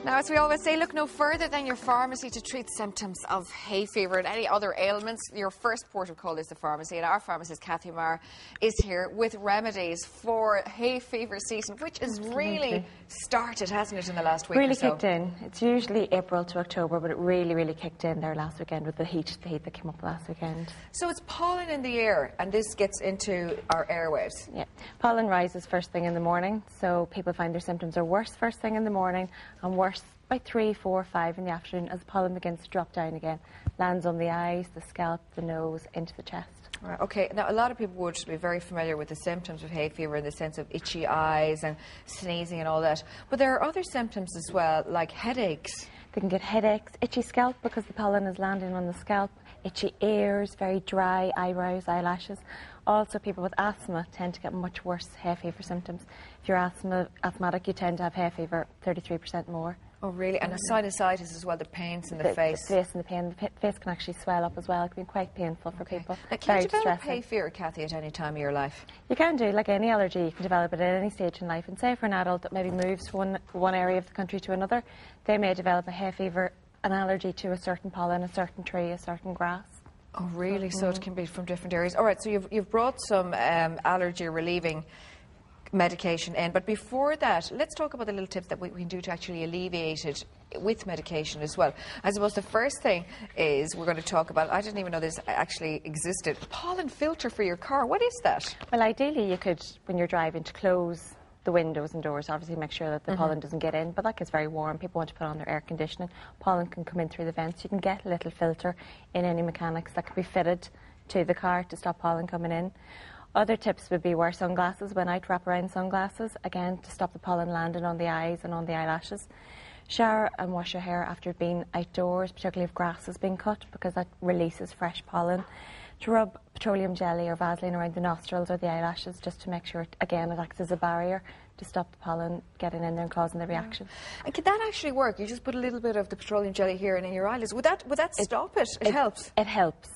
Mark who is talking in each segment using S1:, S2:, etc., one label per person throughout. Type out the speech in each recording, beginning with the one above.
S1: Now, as we always say, look no further than your pharmacy to treat symptoms of hay fever and any other ailments. Your first port of call is the pharmacy, and our pharmacist Kathy Maher is here with remedies for hay fever season, which has really started, hasn't it, in the last week or so?
S2: Really kicked in. It's usually April to October, but it really kicked in there last weekend with the heat that came up last weekend.
S1: So it's pollen in the air, and this gets into our airwaves.
S2: Yeah, pollen rises first thing in the morning, so people find their symptoms are worse first thing in the morning and worse by 3, 4, 5 in the afternoon as the pollen begins to drop down again. Lands on the eyes, the scalp, the nose, into the chest.
S1: Right, okay, now a lot of people would be very familiar with the symptoms of hay fever in the sense of itchy eyes and sneezing and all that. But there are other symptoms as well, like headaches.
S2: They can get headaches, itchy scalp because the pollen is landing on the scalp, itchy ears, very dry eyebrows, eyelashes. Also, people with asthma tend to get much worse hay fever symptoms. If you're asthmatic, you tend to have hay fever 33% more.
S1: Oh, really? And sinusitis as well, the pains in the face.
S2: The face and the pain. The face can actually swell up as well. It can be quite painful for people.
S1: Now, can you develop hay fever, Kathy, at any time of your life?
S2: You can do. Like any allergy, you can develop it at any stage in life. And say for an adult that maybe moves from one area of the country to another, they may develop a hay fever, an allergy to a certain pollen, a certain tree, a certain grass.
S1: Oh, really? So it can be from different areas. All right, so you've brought some allergy-relieving medication in, but before that, let's talk about the little tips that we can do to actually alleviate it with medication as well. I suppose the first thing is we're going to talk about, I didn't even know this actually existed, pollen filter for your car. What is that?
S2: Well, ideally you could, when you're driving, to close the windows and doors, obviously make sure that the pollen doesn't get in, but that gets very warm. People want to put on their air conditioning. Pollen can come in through the vents. You can get a little filter in any mechanics that could be fitted to the car to stop pollen coming in. Other tips would be wear sunglasses when out, wrap-around sunglasses, again, to stop the pollen landing on the eyes and on the eyelashes. Shower and wash your hair after being outdoors, particularly if grass has been cut, because that releases fresh pollen. To rub petroleum jelly or Vaseline around the nostrils or the eyelashes, just to make sure, again, it acts as a barrier to stop the pollen getting in there and causing the reaction.
S1: And can that actually work? You just put a little bit of the petroleum jelly here and in your eyelids. Would that stop it? It helps?
S2: It helps.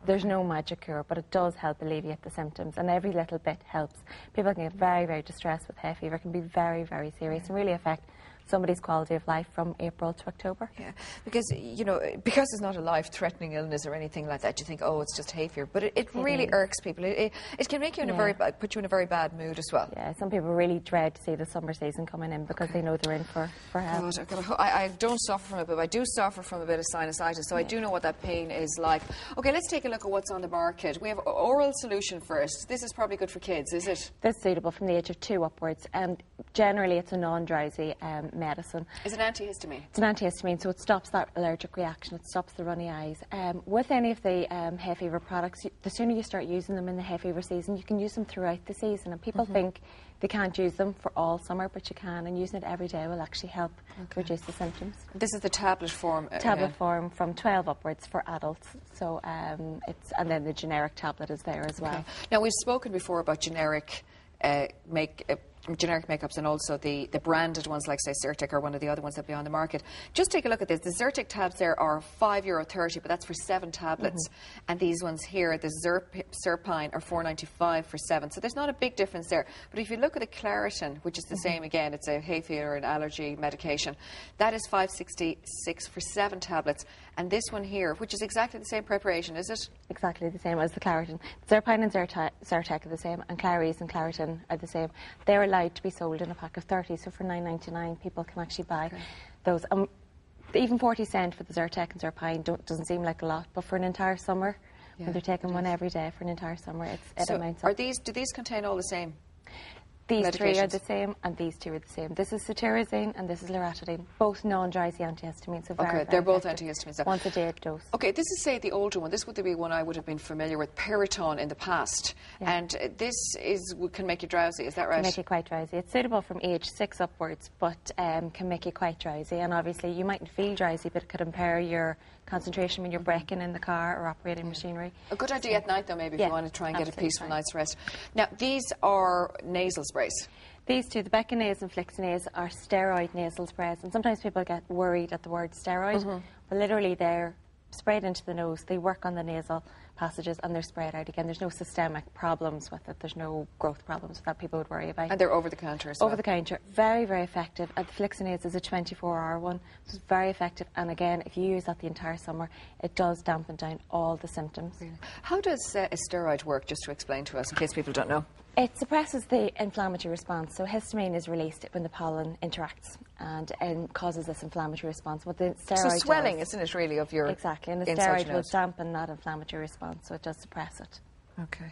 S2: There's no magic cure, but it does help alleviate the symptoms, and every little bit helps. People can get very distressed with hay fever. It can be very serious and really affect somebody's quality of life from April to October.
S1: Yeah, because, you know, because it's not a life-threatening illness or anything like that, you think, oh, it's just hay fever. But it really irks people. It can make you in put you in a very bad mood as well.
S2: Yeah, some people really dread to see the summer season coming in because they know they're in for help.
S1: God, I don't suffer from it, but I do suffer from a bit of sinusitis, so I do know what that pain is like. Okay, let's take a look at what's on the market. We have oral solution first. This is probably good for kids, is it?
S2: This is suitable from the age of 2 upwards, and generally it's a non-drowsy medicine.
S1: Is it antihistamine?
S2: It's an antihistamine, so it stops that allergic reaction, it stops the runny eyes. With any of the hay fever products, the sooner you start using them in the hay fever season, you can use them throughout the season, and people think they can't use them for all summer, but you can, and using it every day will actually help reduce the symptoms.
S1: This is the tablet form?
S2: Tablet form from 12 upwards for adults, so and then the generic tablet is there as well.
S1: Now, we've spoken before about generic makeups and also the branded ones like, say, Zyrtec or one of the other ones that be on the market. Just take a look at this. The Zyrtec tabs there are €5.30, but that's for 7 tablets. And these ones here, the Zerpine, are $4.95 for 7. So there's not a big difference there. But if you look at the Claritin, which is the same again, it's a hay fever and allergy medication, that is $5.66 for 7 tablets. And this one here, which is exactly the same preparation, is it?
S2: Exactly the same as the Claritin. Zerpine and Zyrtec are the same, and Clarice and Claritin are the same. They're allowed to be sold in a pack of 30, so for $9.99 people can actually buy those. Even 40 cents for the Zyrtec and Zerpine doesn't seem like a lot, but for an entire summer, when they're taking one every day for an entire summer, it amounts up.
S1: Do these contain all the same?
S2: These 3 are the same, and these 2 are the same. This is cetirizine and this is loratadine, both non-drowsy antihistamines. So
S1: they're both antihistamines.
S2: Once a day dose.
S1: Okay, this is, say, the older one. This would be one I would have been familiar with, Piriton, in the past. Yeah. And this can make you drowsy, is that right?
S2: Can make you quite drowsy. It's suitable from age 6 upwards, but can make you quite drowsy. And obviously you mightn't feel drowsy, but it could impair your concentration when you're braking in the car or operating machinery. A
S1: good idea at night, though, maybe, if you want to try and get a peaceful night's rest. Now, these are nasal sprays.
S2: These 2, the Beckinase and Flixinase, are steroid nasal sprays, and sometimes people get worried at the word steroid, but literally they're sprayed into the nose. They work on the nasal passages and they're sprayed out again. There's no systemic problems with it. There's no growth problems that people would worry about.
S1: And they're over the counter as well?
S2: Over the counter. Very, very effective. And the Flixenase is a 24-hour one. So it's very effective. And again, if you use that the entire summer, it does dampen down all the symptoms.
S1: Really? How does a steroid work, just to explain to us, in case people don't know?
S2: It suppresses the inflammatory response. So histamine is released when the pollen interacts and causes this inflammatory response. What the steroid
S1: so swelling, isn't it, really, of your
S2: Exactly, and the steroid will dampen that inflammatory response, so it does suppress it.
S1: Okay.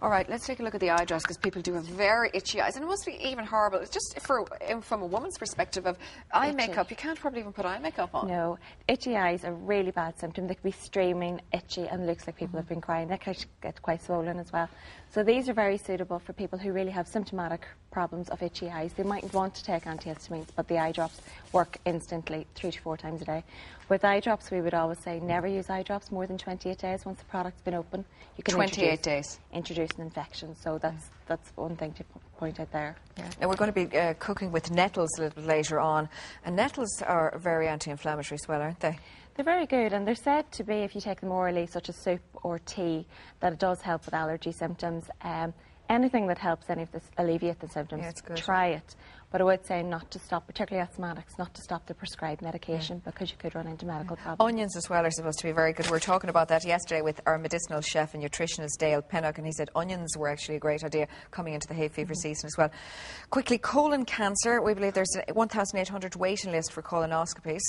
S1: All right, let's take a look at the eye drops, because people do have very itchy eyes, and it must be even horrible. It's just from a woman's perspective of eye makeup. You can't probably even put eye makeup on.
S2: No. Itchy eyes are a really bad symptom. They can be streaming, itchy, and looks like people have been crying. They can get quite swollen as well. So these are very suitable for people who really have symptomatic problems of itchy eyes. They mightn't want to take antihistamines, but the eye drops work instantly 3 to 4 times a day. With eye drops, we would always say never use eye drops more than 28 days once the product's been open. You can
S1: 28 days.
S2: Introduce an infection, so that's one thing to point out there.
S1: Yeah. Now we're going to be cooking with nettles a little bit later on, and nettles are very anti-inflammatory as well, aren't they?
S2: They're very good, and they're said to be, if you take them orally, such as soup or tea, that it does help with allergy symptoms. Anything that helps any of this alleviate the symptoms, try it. But I would say not to stop, particularly asthmatics, not to stop the prescribed medication because you could run into medical problems.
S1: Onions as well are supposed to be very good. We were talking about that yesterday with our medicinal chef and nutritionist Dale Pennock, and he said onions were actually a great idea coming into the hay fever season as well. Quickly, colon cancer. We believe there's a 1,800 waiting list for colonoscopies,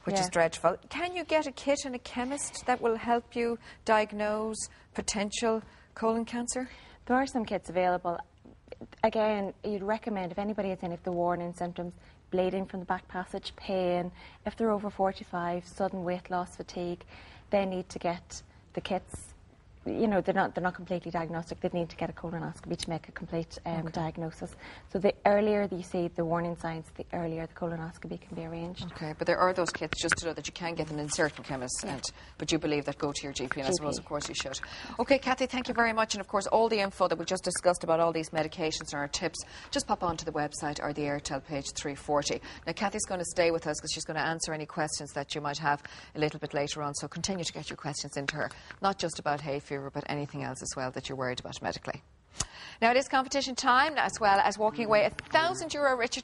S1: which is dreadful. Can you get a kit in a chemist that will help you diagnose potential colon cancer?
S2: There are some kits available. Again, you'd recommend, if anybody has any of the warning symptoms, bleeding from the back passage, pain, if they're over 45, sudden weight loss, fatigue, they need to get the kits. You know, they're not completely diagnostic. They need to get a colonoscopy to make a complete diagnosis. So the earlier that you see the warning signs, the earlier the colonoscopy can be arranged.
S1: Okay, but there are those kits, just to know that you can get them in certain chemists, but you believe that go to your GP, and I suppose, of course, you should. Okay, Kathy, thank you very much. And, of course, all the info that we just discussed about all these medications and our tips, just pop onto the website or the Airtel page 340. Now, Kathy's going to stay with us because she's going to answer any questions that you might have a little bit later on. So continue to get your questions into her, not just about hay fever, but anything else as well that you're worried about medically. Now it is competition time, as well as walking away €1,000 richer